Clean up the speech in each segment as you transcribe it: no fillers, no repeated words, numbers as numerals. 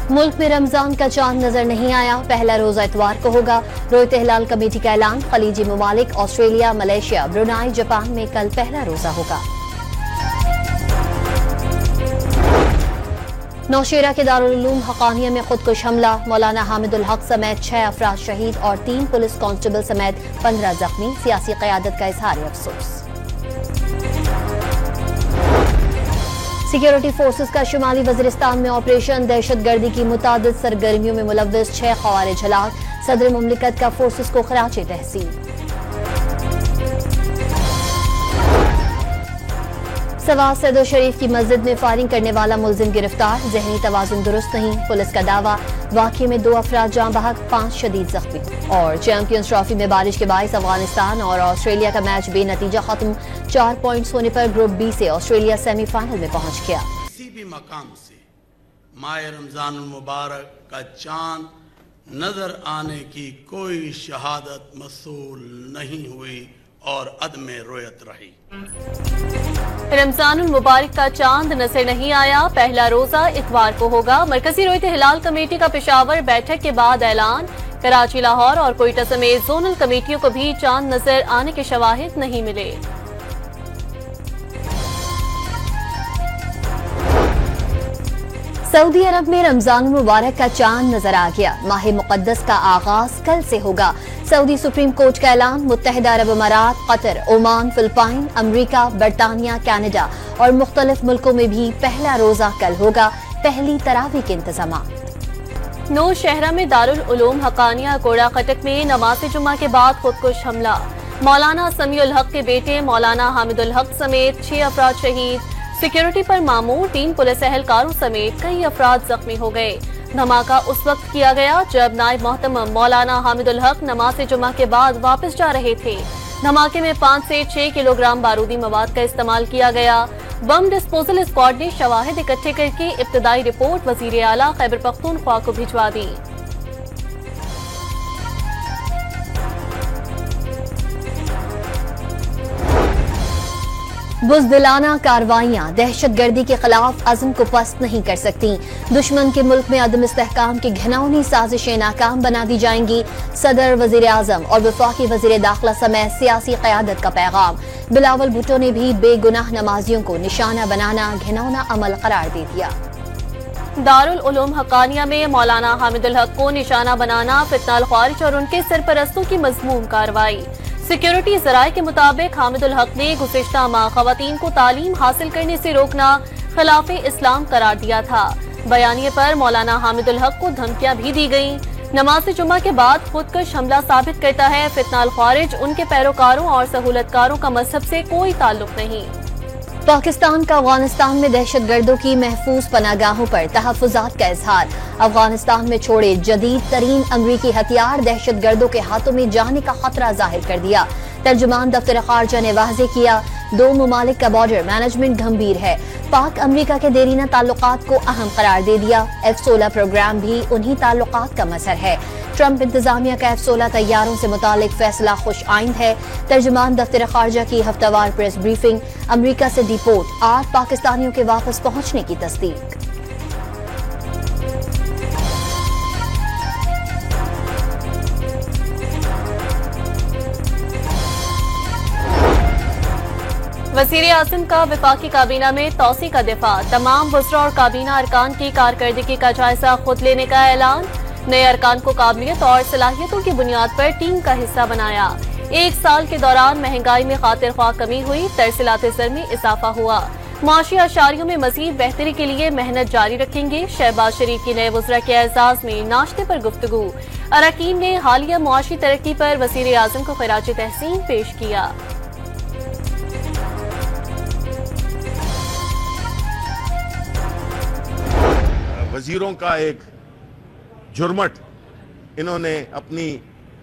ملک میں رمضان کا چاند نظر نہیں آیا، پہلا روزہ اتوار کو ہوگا۔ رویت ہلال کمیٹی کا اعلان، خلیجی ممالک آسٹریلیا، ملائیشیا، برونائی، جاپان میں کل پہلا روزہ ہوگا۔ نوشیرہ کے دارالعلوم حقانیہ میں خودکش حملہ، مولانا حامد الحق سمیت 6 افراد شہید اور 3 پولیس کانسٹیبل سمیت 15 زخمی، سیاسی قیادت کا اظہار افسوس۔ سیکیورٹی فورسز کا شمالی وزیرستان میں آپریشن، دہشت گردی کی متعدد سرگرمیوں میں ملوث 6 خوارج ہلاک، صدر مملکت کا فورسز کو خراج تحسین۔ سوات سید شریف کی مسجد میں فائرنگ کرنے والا ملزم گرفتار، ذہنی توازن درست نہیں، پولیس کا دعویٰ، واقعے میں 2 افراد جاں بحق، 5 شدید زخمی۔ اور چیمپئنز ٹرافی میں بارش کے باعث افغانستان اور آسٹریلیا کا میچ بے نتیجہ ختم، 4 پوائنٹس ہونے پر گروپ بی سے آسٹریلیا سیمی فائنل میں پہنچ گیا۔ کسی بھی مقام سے ماہ رمضان المبارک کا چاند نظر آنے کی کوئی شہادت موصول نہیں ہوئی اور عدم رویت رہی۔ رمضان المبارک کا چاند نظر نہیں آیا، پہلا روزہ اتوار کو ہوگا۔ مرکزی رویت ہلال کمیٹی کا پشاور بیٹھک کے بعد اعلان، کراچی، لاہور اور کوئٹہ سمیت زونل کمیٹیوں کو بھی چاند نظر آنے کے شواہد نہیں ملے۔ سعودی عرب میں رمضان المبارک کا چاند نظر آ گیا، ماہ مقدس کا آغاز کل سے ہوگا۔ سعودی سپریم کورٹ کا اعلان، متحدہ عرب امارات، قطر، عمان، فلپائن، امریکہ، برطانیہ، کینیڈا اور مختلف ملکوں میں بھی پہلا روزہ کل ہوگا، پہلی تراویح کے انتظامات۔ نوشہرہ میں دارالعلوم حقانیہ کوڑا خٹک میں نماز جمعہ کے بعد خودکش حملہ، مولانا سمیع الحق کے بیٹے مولانا حامد الحق سمیت 6 افراد شہید، سیکیورٹی پر مامور 3 پولیس اہلکاروں سمیت کئی افراد زخمی ہو گئے۔ دھماکہ اس وقت کیا گیا جب نائب محتمم مولانا حامد الحق نماز جمعہ کے بعد واپس جا رہے تھے۔ دھماکے میں 5 سے 6 کلو گرام بارودی مواد کا استعمال کیا گیا۔ بم ڈسپوزل اسکواڈ نے شواہد اکٹھے کر کے ابتدائی رپورٹ وزیر اعلیٰ خیبر پختونخوا کو بھجوا دی۔ بزدلانہ کارروائیاں دہشت گردی کے خلاف عزم کو پست نہیں کر سکتی، دشمن کے ملک میں عدم استحکام کی گھناؤنی سازشیں ناکام بنا دی جائیں گی، صدر، وزیر اعظم اور وفاقی وزیر داخلہ سمیت سیاسی قیادت کا پیغام۔ بلاول بھٹو نے بھی بے گناہ نمازیوں کو نشانہ بنانا گھناؤنا عمل قرار دے دیا۔ دارالعلوم حقانیہ میں مولانا حامد الحق کو نشانہ بنانا، فتنہ الخوارج اور ان کے سرپرستوں کی مذموم کارروائی۔ سیکیورٹی ذرائع کے مطابق حامد الحق نے گزشتہ ماہ خواتین کو تعلیم حاصل کرنے سے روکنا خلاف اسلام قرار دیا تھا۔ بیانیے پر مولانا حامد الحق کو دھمکیاں بھی دی گئیں۔ نماز جمعہ کے بعد خودکش حملہ ثابت کرتا ہے فتنہ الخوارج ان کے پیروکاروں اور سہولتکاروں کا مذہب سے کوئی تعلق نہیں۔ پاکستان کا افغانستان میں دہشت گردوں کی محفوظ پناہ گاہوں پر تحفظات کا اظہار، افغانستان میں چھوڑے جدید ترین امریکی ہتھیار دہشت گردوں کے ہاتھوں میں جانے کا خطرہ ظاہر کر دیا۔ ترجمان دفتر خارجہ نے واضح کیا، 2 ممالک کا بارڈر مینجمنٹ گھمبیر ہے، پاک امریکہ کے دیرینہ تعلقات کو اہم قرار دے دیا۔ F-16 پروگرام بھی انہی تعلقات کا مظہر ہے۔ ٹرمپ انتظامیہ کا F-16 طیاروں سے متعلق فیصلہ خوش آئند ہے۔ ترجمان دفتر خارجہ کی ہفتہ وار پریس بریفنگ، امریکہ سے ڈیپورٹ 8 پاکستانیوں کے واپس پہنچنے کی تصدیق۔ وزیر اعظم کا وفاقی کابینہ میں توسیع کا دفاع، تمام وزراء اور کابینہ ارکان کی کارکردگی کا جائزہ خود لینے کا اعلان، نئے ارکان کو قابلیت اور صلاحیتوں کی بنیاد پر ٹیم کا حصہ بنایا۔ 1 سال کے دوران مہنگائی میں خاطر خواہ کمی ہوئی، ترسیلات زر میں اضافہ ہوا، معاشی اشاریوں میں مزید بہتری کے لیے محنت جاری رکھیں گے۔ شہباز شریف کی نئے وزراء کے اعزاز میں ناشتے پر گفتگو، اراکین نے حالیہ معاشی ترقی پر وزیر اعظم کو خراج تحسین پیش کیا۔ وزیروں کا ایک جرمٹ انہوں نے اپنی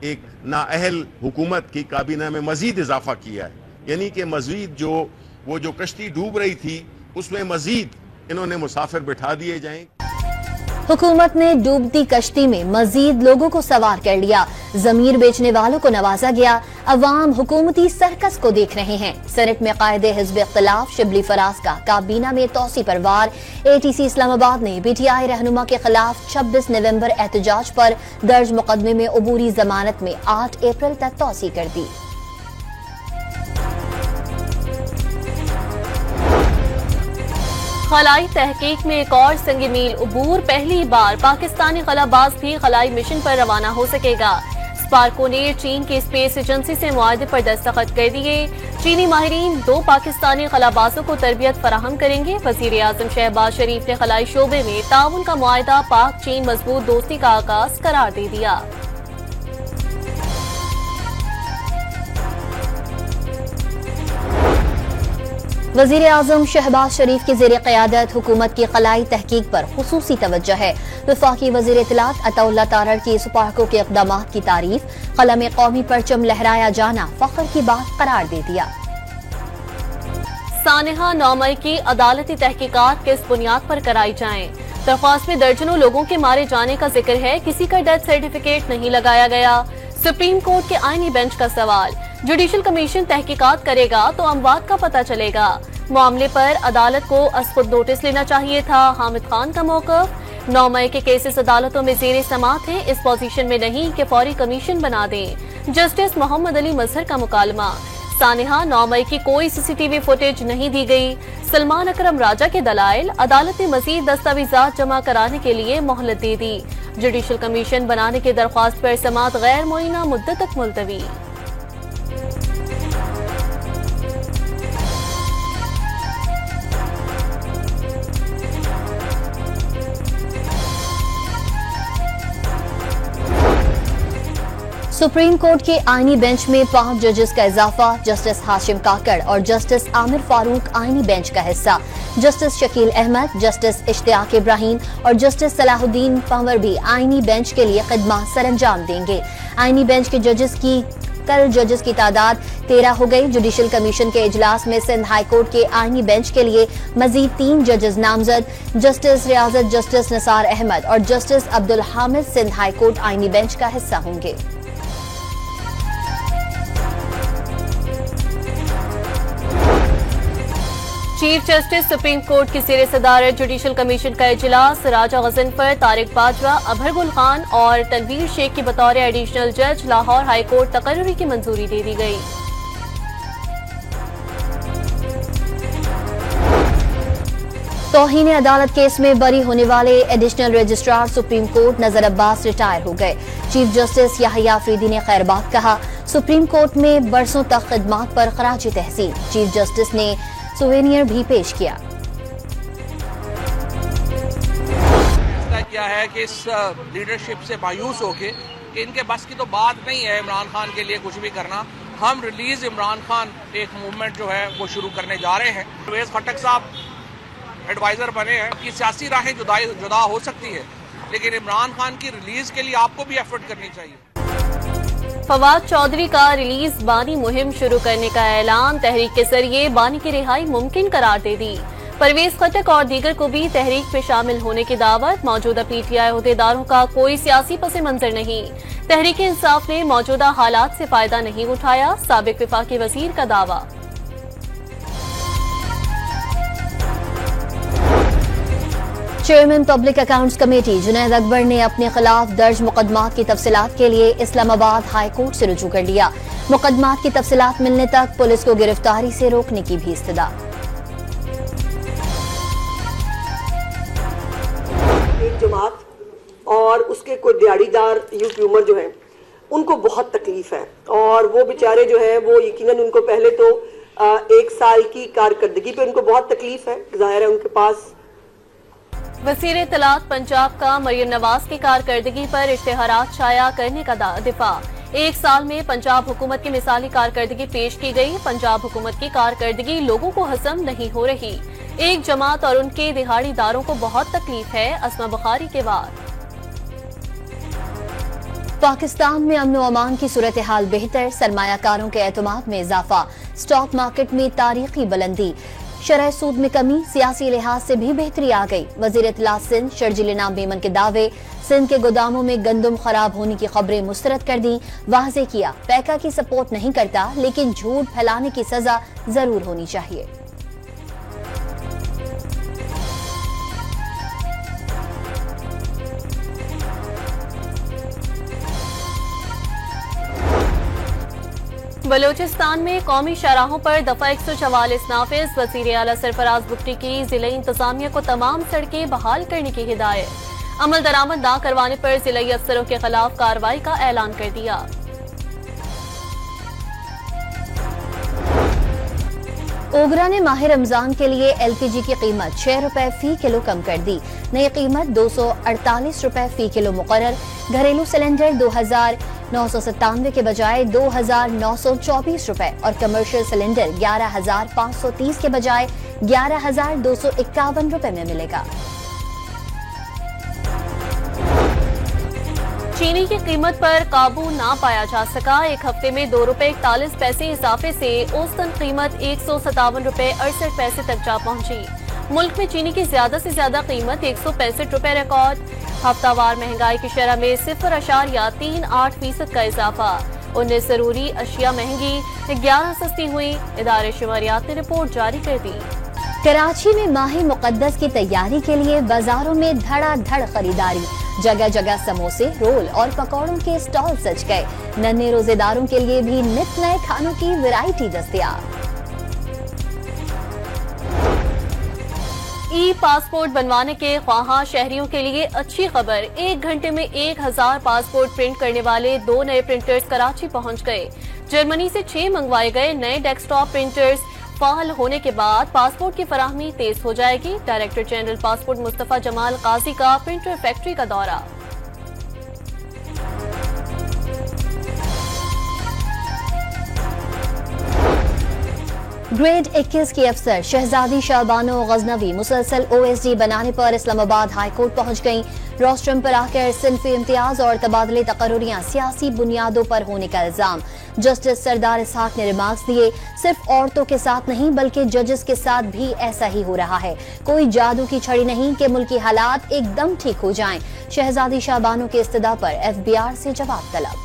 ایک نااہل حکومت کی کابینہ میں مزید اضافہ کیا ہے، یعنی کہ مزید وہ جو کشتی ڈوب رہی تھی اس میں مزید انہوں نے مسافر بٹھا دیے جائیں۔ हुकूमत ने डूबती कश्ती में मजीद लोगों को सवार कर लिया। जमीर बेचने वालों को नवाजा गया। अवाम हुकूमती सर्कस को देख रहे हैं। सेनेट में कायदे हिज़्ब इख्तिलाफ शिबली फराज का काबीना में तौसी पर वार। ATC इस्लामाबाद ने PTI रहनुमा के खिलाफ 26 नवंबर एहतजाज पर दर्ज मुकदमे में अबूरी जमानत में 8 अप्रैल तक तौसी कर दी। खलाई तहकीक में एक और संग मील अबूर। पहली बार पाकिस्तानी खलाबाज भी खलाई मिशन पर रवाना हो सकेगा। स्पार्को ने चीन की स्पेस एजेंसी से मुआहदे पर दस्तखत कर दिए। चीनी माहिरीन 2 पाकिस्तानी खलाबाजों को तरबियत फराहम करेंगे। वजीर आजम शहबाज शरीफ ने खलाई शोबे में ताउन का मुआहदा पाक चीन मजबूत दोस्ती का आगाज करार दे दिया। वजीर आजम शहबाज शरीफ की ज़ेर क़यादत हुकूमत की खलाई तहकीक पर खुसूसी तवज्जो है। वफाकी वजीर इत्तलात अताउल्लाह तारड़ की स्पार्को के इक़दामात की तारीफ। क़लम कौमी परचम लहराया जाना फ़ख्र की बात करार दे दिया। सानेहा 9 मई की अदालती तहकीकात किस बुनियाद पर कराई जाएं? दरख्वास्त में दर्जनों लोगों के मारे जाने का जिक्र है। किसी का डेथ सर्टिफिकेट नहीं लगाया गया। सुप्रीम कोर्ट के आईनी बेंच का सवाल। जुडिशल कमीशन तहकीकात करेगा तो अमवात का पता चलेगा। मामले पर अदालत को खुद नोटिस लेना चाहिए था। हामिद खान का मौक़िफ़। 9 मई के केसेस अदालतों में ज़ेरे समाअत हैं। इस पोजीशन में नहीं कि फौरी कमीशन बना दें। जस्टिस मोहम्मद अली मजहर का मुकालमा। सानेहा 9 मई की कोई CCTV फुटेज नहीं दी गई। सलमान अकरम राजा के दलाइल। अदालत ने मजीद दस्तावेजात जमा कराने के लिए मोहलत दे दी। जुडिशल कमीशन बनाने की दरख्वास्त पर समाअत गैर मुअय्यना मुद्दत तक मुलतवी। सुप्रीम कोर्ट के आईनी बेंच में 5 जजेस का इजाफा। जस्टिस हाशिम काकड़ और जस्टिस आमिर फारूक आईनी बेंच का हिस्सा। जस्टिस शकील अहमद, जस्टिस इश्तियाक इब्राहिम और जस्टिस सलाहुद्दीन पंवर भी आईनी बेंच के लिए खिदमत सरंजाम देंगे। आईनी बेंच के कल जजेस की तादाद 13 हो गई। जुडिशल कमीशन के इजलास में सिंध हाई कोर्ट के आईनी बेंच के लिए मजीद 3 जजेस नामजद। जस्टिस रियाजत, जस्टिस निसार अहमद और justice Abdul Hamid Sindh high court आईनी बेंच का हिस्सा होंगे। चीफ जस्टिस सुप्रीम कोर्ट की ज़ेर सदारत जुडिशल कमीशन का इजलास। राजा गजनफर, तारिक बाजवा, अभर गुल खान और तनवीर शेख की बतौर एडिशनल जज लाहौर हाई कोर्ट तकर्रुरी की मंजूरी दे दी गई। तौहीन अदालत केस में बरी होने वाले एडिशनल रजिस्ट्रार सुप्रीम कोर्ट नजर अब्बास रिटायर हो गए। चीफ जस्टिस याहिया अफरीदी ने खैरबाद कहा। सुप्रीम कोर्ट में बरसों तक खिदमत पर खराज तहसीन। चीफ जस्टिस ने सुवेनियर भी पेश किया। क्या है कि इस लीडरशिप से मायूस होके कि इनके बस की तो बात नहीं है इमरान खान के लिए कुछ भी करना। हम रिलीज इमरान खान एक मूवमेंट जो है वो शुरू करने जा रहे हैं। परवेज खट्टक साहब एडवाइजर बने हैं कि सियासी राहें जुदा हो सकती है, लेकिन इमरान खान की रिलीज के लिए आपको भी एफर्ट करनी चाहिए। फवाद चौधरी का रिलीज बानी मुहिम शुरू करने का ऐलान। तहरीक के जरिए बानी की रिहाई मुमकिन करार दे दी। परवेज खट्टक और दीगर को भी तहरीक में शामिल होने की दावत। मौजूदा PTI अहदेदारों का कोई सियासी पस मंजर नहीं। तहरीक इंसाफ ने मौजूदा हालात से फायदा नहीं उठाया। साबिक वफाकी वजीर का दावा। Chairman public accounts committee Junaid Akbar ने अपने खिलाफ दर्ज मुकदमात की तफसीलात के लिए इस्लामाबाद हाई कोर्ट से रुजू कर लिया। मुकदमात की तफसीलात मिलने तक पुलिस को गिरफ्तारी से रोकने की भी इस्तदा। एक जमात और उसके कोई दिहाड़ीदार यूथ ह्यूमर जो है उनको बहुत तकलीफ है, और वो बेचारे जो है वो यकीनन उनको पहले तो 1 साल की कारकर्दगी पे उनको बहुत तकलीफ है। जाहिर है उनके पास वज़ीर इत्तलात पंजाब का मरियम नवाज की कारकर्दगी पर इश्तिहारात शाया करने का दिफा। 1 साल में पंजाब हुकूमत की मिसाली कारकर्दगी पेश की गई। पंजाब हुकूमत की कारकर्दगी लोगों को हजम नहीं हो रही। एक जमात और उनके दिहाड़ीदारों को बहुत तकलीफ है। अस्मा बुखारी के बाद पाकिस्तान में अमन व अमान की सूरत हाल बेहतर। सरमायाकारों के एतमाद में इजाफा। स्टॉक मार्केट में तारीखी बुलंदी। शरह सूद में कमी, सियासी लिहाज से भी बेहतरी आ गई। वजीर इत्तला सिंध शर्जील इनाम मेमन के दावे, सिंध के गोदामों में गंदम खराब होने की खबरें मुस्तरद कर दी। वाज़े किया, पैका की सपोर्ट नहीं करता, लेकिन झूठ फैलाने की सजा जरूर होनी चाहिए। बलोचिस्तान में कौमी शाहराहों पर दफा 144 नाफिज, वज़ीर आला सरफराज बुगटी की जिले इंतजामिया को तमाम सड़कें बहाल करने की हिदायत। अमल दरामद ना करवाने पर जिले अफसरों के खिलाफ कार्रवाई का ऐलान कर दिया। ओगरा ने माह रमजान के लिए LPG की कीमत 6 रुपए फी किलो कम कर दी। नई कीमत 248 रुपए फी किलो मुकर्रर। घरेलू सिलेंडर 2,997 के बजाय 2,924 रुपए और कमर्शियल सिलेंडर 11,530 के बजाय 11,251 रुपए में मिलेगा। चीनी की कीमत पर काबू ना पाया जा सका। एक हफ्ते में 2 रुपए 41 पैसे इजाफे से औसतन कीमत 157 रुपए 68 पैसे तक जा पहुंची। मुल्क में चीनी की ज्यादा से ज्यादा कीमत 165 रुपए रिकॉर्ड। हफ्तावार महंगाई की शरह में 0.38% का इजाफा। 19 जरूरी अशिया महंगी, 11 सस्ती हुई। इदारे शुमारियात ने रिपोर्ट जारी कर दी। कराची में माह मुकद्दस की तैयारी के लिए बाजारों में धड़ाधड़ खरीदारी। जगह जगह समोसे, रोल और पकौड़ों के स्टॉल सज गए। नन्हे रोजेदारों के लिए भी नित नए खानों की वैरायटी दस्तयाब। ई पासपोर्ट बनवाने के ख्वाहां शहरियों के लिए अच्छी खबर। 1 घंटे में 1000 पासपोर्ट प्रिंट करने वाले 2 नए प्रिंटर्स कराची पहुंच गए। जर्मनी से 6 मंगवाए गए नए डेस्कटॉप प्रिंटर्स फाल होने के बाद पासपोर्ट की फराहमी तेज हो जाएगी। Director general passport Mustafa Jamal Qazi का प्रिंटर फैक्ट्री का दौरा। ग्रेड 21 की अफसर शहजादी शाबानो गजनवी मुसलसल OSD बनाने पर इस्लामाबाद हाई कोर्ट पहुंच गईं। रोस्ट्रम पर आकर सिन्फी इम्तियाज और तबादले तकर्रुरियां सियासी बुनियादों पर होने का इल्जाम। जस्टिस सरदार इसहाक ने रिमार्क्स दिए, सिर्फ औरतों के साथ नहीं बल्कि जजेस के साथ भी ऐसा ही हो रहा है। कोई जादू की छड़ी नहीं कि मुल्की हालात एकदम ठीक हो जाएं। शहजादी शाबानो के इस्तदा पर FBR से जवाब तलब।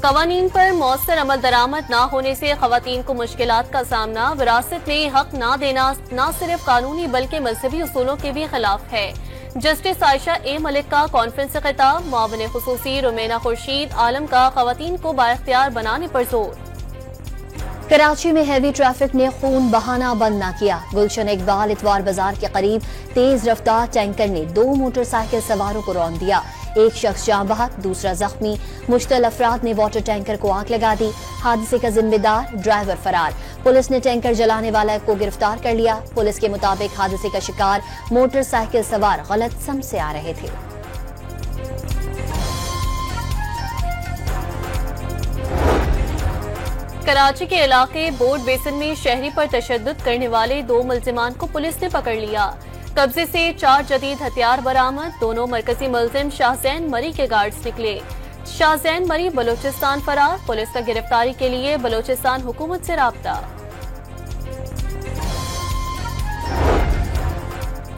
कवानीन पर मौसर अमल दरामद ना होने से खवातीन को मुश्किलात का सामना। विरासत में हक ना देना न सिर्फ कानूनी बल्कि मजहबी उसूलों के भी खिलाफ है। जस्टिस आयशा ए मलिक का कॉन्फ्रेंस से खिताब। मुआविन खुसूसी रुमेना खुर्शीद आलम का खवातीन को बाइख्तियार बनाने पर जोर। कराची में हैवी ट्रैफिक ने खून बहाना बंद न किया। गुलशन इकबाल इतवार बाजार के करीब तेज रफ्तार टैंकर ने 2 मोटरसाइकिल सवारों को रौंद दिया। एक शख्स जाँ बहक, दूसरा जख्मी। मुश्तल अफराद ने वाटर टैंकर को आग लगा दी। हादसे का जिम्मेदार ड्राइवर फरार। पुलिस ने टैंकर जलाने वाला को गिरफ्तार कर लिया। पुलिस के मुताबिक हादसे का शिकार मोटरसाइकिल सवार गलत सम से आ रहे थे। कराची के इलाके बोर्ड बेसन में शहरी पर तशद्दुद करने वाले 2 मुल्जिमान को पुलिस ने पकड़ लिया। कब्जे से 4 जदीद हथियार बरामद। दोनों मरकजी मुल्जिम शाहजैन मरी के गार्ड्स निकले। शाहजैन मरी बलोचिस्तान फरार। पुलिस का गिरफ्तारी के लिए बलोचिस्तान हुकूमत से राब्ता।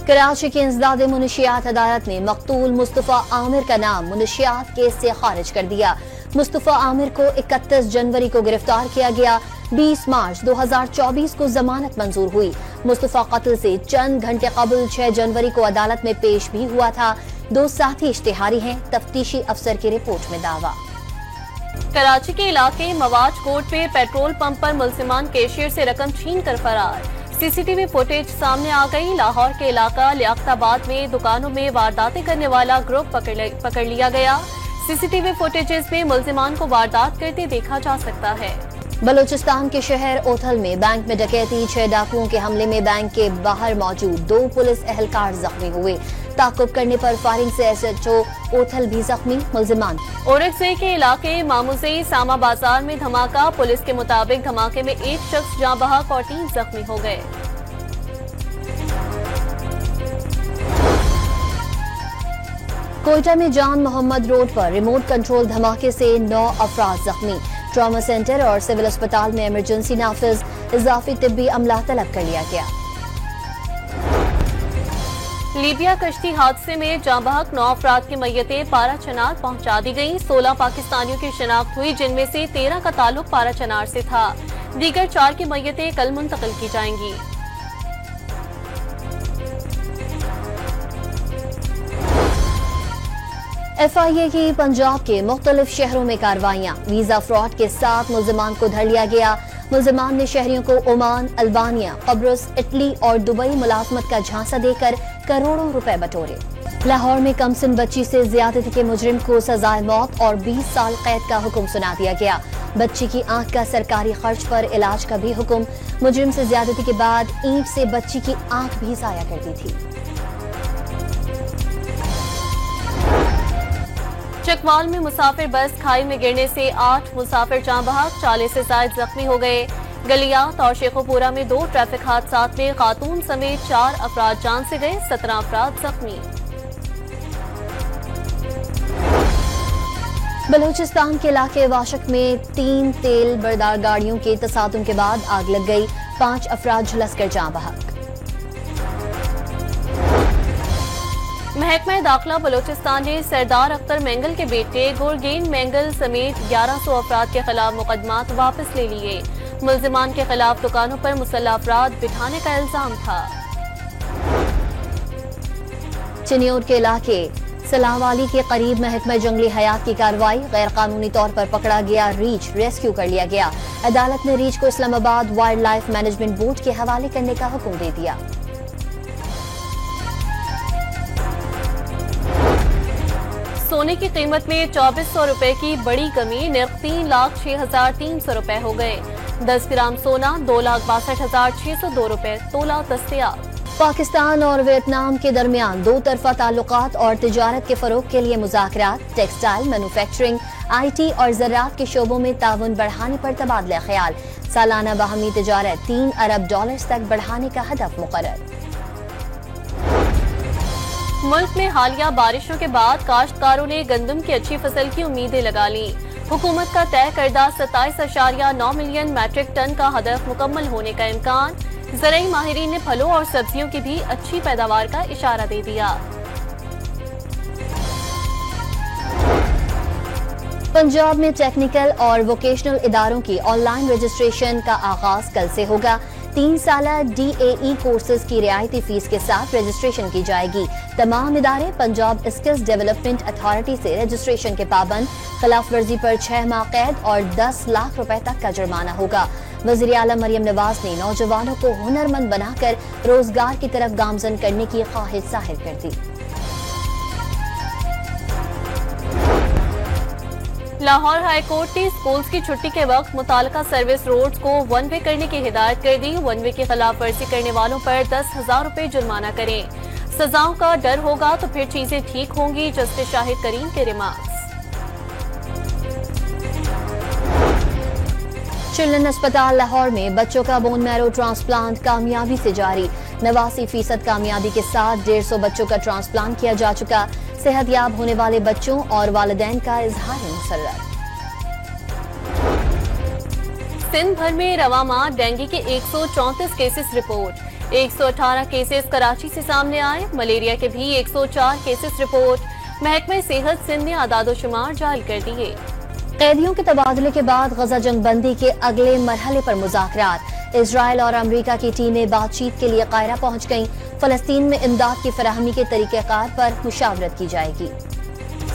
कराची के इंसदाद मुनशियात अदालत ने मकतूल मुस्तफा आमिर का नाम मुनशियात केस से खारिज कर दिया। मुस्तफा आमिर को 31 जनवरी को गिरफ्तार किया गया। 20 मार्च 2024 को जमानत मंजूर हुई। मुस्तफा कत्ल से चंद घंटे कबल 6 जनवरी को अदालत में पेश भी हुआ था। 2 साथी इश्तिहारी हैं, तफ्तीशी अफसर की रिपोर्ट में दावा। कराची के इलाके मवाज कोर्ट पे पेट्रोल पंप पर मुल्जिमान कैशियर से रकम छीन कर फरार। CCTV फुटेज सामने आ गई। लाहौर के इलाका लियाकताबाद में दुकानों में वारदातें करने वाला ग्रुप पकड़ लिया गया। CCTV फुटेजेस में मुल्जिमान को वारदात करते देखा जा सकता है। बलोचिस्तान के शहर ओथल में बैंक में डकैती। 6 डाकुओं के हमले में बैंक के बाहर मौजूद 2 पुलिस एहलकार जख्मी हुए। ताकुब करने पर फायरिंग से SHO ओथल भी जख्मी। मुल्जिमान औरंगजेब के इलाके मामूज़ई सामा बाजार में धमाका। पुलिस के मुताबिक धमाके में 1 शख्स जाँ बहक और 3 जख्मी हो गए। कोयटा में जान मोहम्मद रोड पर रिमोट कंट्रोल धमाके से 9 अफराद जख्मी। ट्रॉमा सेंटर और सिविल अस्पताल में इमरजेंसी नाफिज, इजाफी तिब्बी अमला तलब कर लिया गया। लीबिया कश्ती हादसे में जाँ बहक 9 अफराद की मैयतें पारा चनार पहुंचा दी गईं। 16 पाकिस्तानियों की शिनाख्त हुई, जिनमें से 13 का ताल्लुक पारा चनार से था। दीगर 4 की मैयतें कल मुंतकिल की जाएंगी। FIA की पंजाब के मुख्तलिफ शहरों में कार्रवाइयां, वीजा फ्रॉड के 7 मुल्जिमान को धर लिया गया। मुल्जिमान ने शहरियों को ओमान, अल्बानिया, कब्रस, इटली और दुबई मुलाजमत का झांसा देकर करोड़ों रुपए बटोरे। लाहौर में कमसिन बच्ची से ज्यादती के मुजरिम को सजाए मौत और 20 साल कैद का हुक्म सुना दिया गया। बच्ची की आंख का सरकारी खर्च पर इलाज का भी हुक्म। मुजरिम से ज्यादती के बाद ईंट से बच्ची की आंख भी जाया कर दी थी। चकवाल में मुसाफिर बस खाई में गिरने से 8 मुसाफिर जाँ बहक, 40 से ज्यादा जख्मी हो गए। गलियात और शेखोपुरा में 2 ट्रैफिक हादसात में खातून समेत 4 अफराद जान से गए, 17 अफराद जख्मी। बलूचिस्तान के इलाके वाशक में 3 तेल बरदार गाड़ियों के तसादुम के बाद आग लग गई, 5 अफराद झुलसकर जाँ बहक। महकमा दाखिला बलूचिस्तान ने सरदार अख्तर मेंगल के बेटे गुरगेन मेंगल समेत 1100 अफराद के खिलाफ मुकदमात वापस ले लिए। मुल्जिमान के खिलाफ दुकानों पर मुसल्लह अफराद बिठाने का इल्जाम था। चिन्योट के इलाके सलाहवाली के करीब महकमा जंगली हयात की कार्रवाई, गैर कानूनी तौर पर पकड़ा गया रीछ रेस्क्यू कर लिया गया। अदालत ने रीछ को Islamabad wild life management board के हवाले करने का हुक्म दे दिया। सोने की कीमत में 2400 रुपए की बड़ी कमी, नर्ख 3,06,300 रुपए हो गए। 10 ग्राम सोना 2,62,602 रुपए तोला दस्तयाब। पाकिस्तान और वियतनाम के दरमियान 2 तरफा ताल्लुकात और तिजारत के फरोग के लिए मुज़ाकरात, टेक्सटाइल, मैन्युफैक्चरिंग, IT और ज़राअत के शोबों में ताउन बढ़ाने पर तबादला ख्याल। सालाना बाहमी तिजारत $3 अरब तक बढ़ाने का हदफ मुकर्रर। मुल्क में हालिया बारिशों के बाद काश्तकारों ने गंदम की अच्छी फसल की उम्मीदें लगा ली। हुकूमत का तय करदा 27.9 मिलियन मैट्रिक टन का हदफ मुकम्मल होने का इम्कान। ज़राई माहिरीन ने फलों और सब्जियों की भी अच्छी पैदावार का इशारा दे दिया। पंजाब में टेक्निकल और वोकेशनल इदारों की ऑनलाइन रजिस्ट्रेशन का आगाज कल से होगा। 3 साला DAE कोर्सेज की रियायती फीस के साथ रजिस्ट्रेशन की जाएगी। तमाम इदारे पंजाब स्किल्स डेवलपमेंट अथॉरिटी से रजिस्ट्रेशन के पाबंद। खिलाफ वर्जी पर 6 माह कैद और 10 लाख रुपए तक का जुर्माना होगा। वज़ीर आला मरियम नवाज ने नौजवानों को हुनरमंद बनाकर रोजगार की तरफ गामजन करने की ख्वाहिश जाहिर कर दी। लाहौर हाई कोर्ट ने स्कूल्स की छुट्टी के वक्त मुतालका सर्विस रोड्स को 1 वे करने की हिदायत कर दी। 1 वे की खिलाफ वर्जी करने वालों पर 10,000 रुपए जुर्माना करें। सजाओं का डर होगा तो फिर चीजें ठीक होंगी, जस्टिस शाहिद करीम के रिमार्क्स। चिल्ड्रन अस्पताल लाहौर में बच्चों का बोन मैरो ट्रांसप्लांट कामयाबी से जारी। 89% कामयाबी के साथ 150 बच्चों का ट्रांसप्लांट किया जा चुका। सेहतयाब होने वाले बच्चों और वालिदैन का इजहार मुसर्रत। सिंध भर में रवा माह डेंगू के 134 केसेस रिपोर्ट। 118 केसेस कराची से सामने आए। मलेरिया के भी 104 केसेस रिपोर्ट। महकमा सेहत सिंध ने आदादोशुमार जारी कर दिए। कैदियों के तबादले के बाद गजा जंगबंदी के अगले मरहले पर मुज़ाकरात। इजराइल और अमरीका की टीमें बातचीत के लिए कायरा पहुंच गईं। फलस्तीन में इमदाद की फराहमी के तरीक़ेकार पर मुशावरत की जाएगी।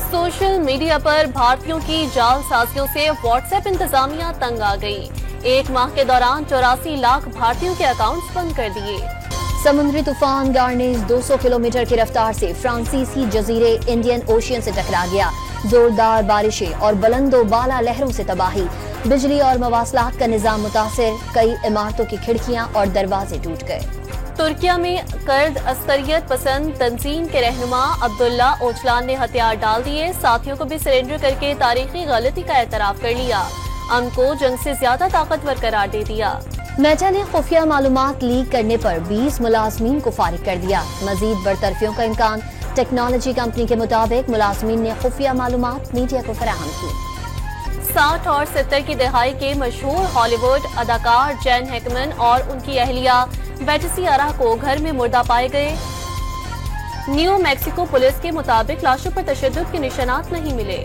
सोशल मीडिया पर भारतीयों की जालसाजियों से व्हाट्सएप इंतजामिया तंग आ गई। 1 माह के दौरान 84 लाख भारतीयों के अकाउंट्स बंद कर दिए। समुद्री तूफान गार्नेज 200 किलोमीटर की रफ्तार से फ्रांसीसी जजीरे इंडियन ओशियन से टकरा गया। जोरदार बारिशें और बुलंदो बाला लहरों से तबाही। बिजली और मवासलात का निजाम मुतासिर। कई इमारतों की खिड़कियां और दरवाजे टूट गए। तुर्किया में कर्द अस्करियत पसंद तंजीम के रहनुमा अब्दुल्ला ओचलान ने हथियार डाल दिए। साथियों को भी सरेंडर करके तारीखी गलती का एतराफ कर लिया। अमन को जंग से ज्यादा ताकतवर करार दे दिया। मेटा ने खुफिया मालूमात लीक करने पर 20 मुलाजमीन को फारिग कर दिया। मजीद बरतरफियों का इम्कान। टेक्नोलॉजी कंपनी के मुताबिक मुलाजमीन ने खुफिया मालूमात मीडिया को फराहम की। 60 اور 70 کی دہائی کے مشہور ہالی ووڈ اداکار جین ہیکمن اور ان کی اہلیہ بیٹسی ارا کو گھر میں مردہ پائے گئے۔ نیو میکسیکو پولیس کے مطابق لاشوں پر تشدد کے نشانات نہیں ملے۔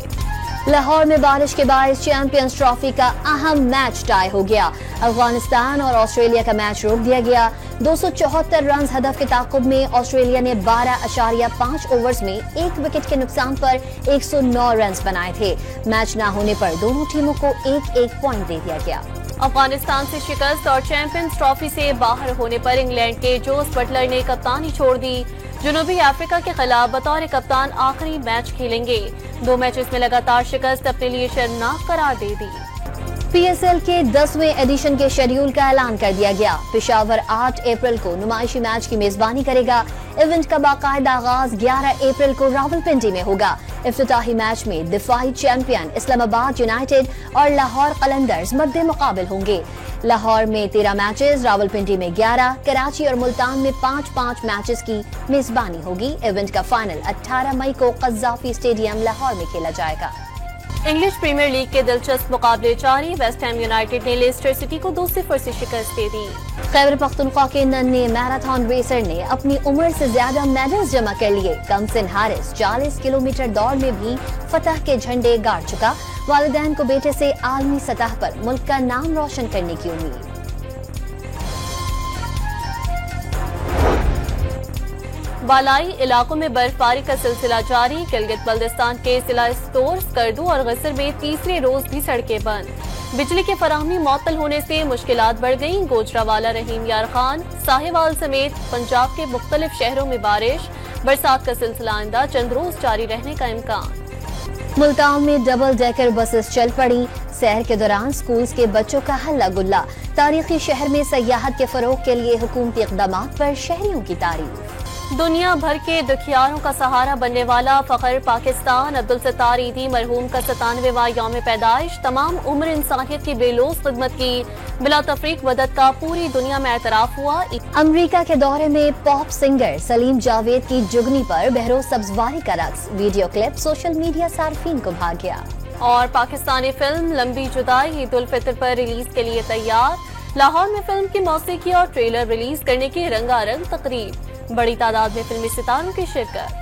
لاہور میں بارش کے باعث چیمپئنز ٹرافی کا اہم میچ ٹائی ہو گیا۔ افغانستان اور آسٹریلیا کا میچ روک دیا گیا۔ 274 رنز ہدف کے تعاقب میں آسٹریلیا نے 12.5 اوورز میں 1 وکٹ کے نقصان پر 109 رنز بنائے تھے۔ میچ نہ ہونے پر دونوں ٹیموں کو 1-1 پوائنٹ دے دیا گیا۔ افغانستان سے شکست اور چیمپئنز ٹرافی سے باہر ہونے پر انگلینڈ کے جوس بٹلر نے کپتانی چھوڑ دی۔ جنوبی افریقہ کے خلاف بطور کپتان آخری میچ کھیلیں گے۔ 2 میچز میں لگاتار شکست اپنے لیے شرمناک قرار دے دی۔ پی ایس ایل کے 10ویں ایڈیشن کے شیڈیول کا اعلان کر دیا گیا۔ پشاور 8 اپریل کو نمائشی میچ کی میزبانی کرے گا۔ ایونٹ کا باقاعدہ آغاز 11 اپریل کو راولپنڈی میں ہوگا۔ افتتاحی میچ میں دفاعی چیمپئن اسلام آباد یونائیٹڈ اور لاہور قلندرز مد مقابل ہوں گے۔ لاہور میں 13 میچز، راولپنڈی میں 11، کراچی اور ملتان میں 5-5 میچز کی میزبانی ہوگی۔ ایونٹ کا فائنل 18 مئی کو قذافی اسٹیڈیم لاہور میں کھیلا جائے گا۔ انگلش پریمیئر لیگ کے دلچسپ مقابلے جاری۔ ویسٹ ہیم یونائیٹڈ نے لیسٹر سٹی کو 2-0 سے شکست دے دی۔ خیبر پختونخوا کے ننھے میراتھن ریسر نے اپنی عمر سے زیادہ میڈلز جمع کر لیے۔ کمسن ہارس 40 کلومیٹر دوڑ میں بھی فتح کے جھنڈے گاڑ چکا۔ والدین کو بیٹے سے عالمی سطح پر ملک کا نام روشن کرنے کی امید۔ بالائی علاقوں میں برف باری کا سلسلہ جاری۔ گلگت بلتستان کے ضلع استور، اسکردو اور غسر میں تیسرے روز بھی سڑکیں بند۔ بجلی کی فراہمی معطل ہونے سے مشکلات بڑھ گئیں۔ گوجرانوالہ، رحیم یار خان، ساہیوال سمیت پنجاب کے مختلف شہروں میں بارش۔ برسات کا سلسلہ آئندہ چند روز جاری رہنے کا امکان۔ ملتان میں ڈبل ڈیکر بسز چل پڑی۔ سیر کے دوران سکولز کے بچوں کا ہلہ گلا۔ تاریخی شہر میں سیاحت کے فروغ کے لیے حکومتی اقدامات پر شہریوں کی تعریف۔ دنیا بھر کے دکھیاروں کا سہارا بننے والا فخر پاکستان عبدالستار ایدھی مرحوم کا 97واں یوم پیدائش۔ تمام عمر انسانیت کی بے لوث خدمت کی بلا تفریق مدد کا پوری دنیا میں اعتراف ہوا۔ امریکہ کے دورے میں پاپ سنگر سلیم جاوید کی جگنی پر بہروز سبزواری کا رقص۔ ویڈیو کلپ سوشل میڈیا صارفین کو بھا گیا۔ اور پاکستانی فلم لمبی جدائی عید الفطر پر ریلیز کے لیے تیار۔ لاہور میں فلم کی موسیقی اور ٹریلر ریلیز کرنے کی رنگا رنگ تقریب۔ بڑی تعداد میں فلمی ستاروں کی شرکت۔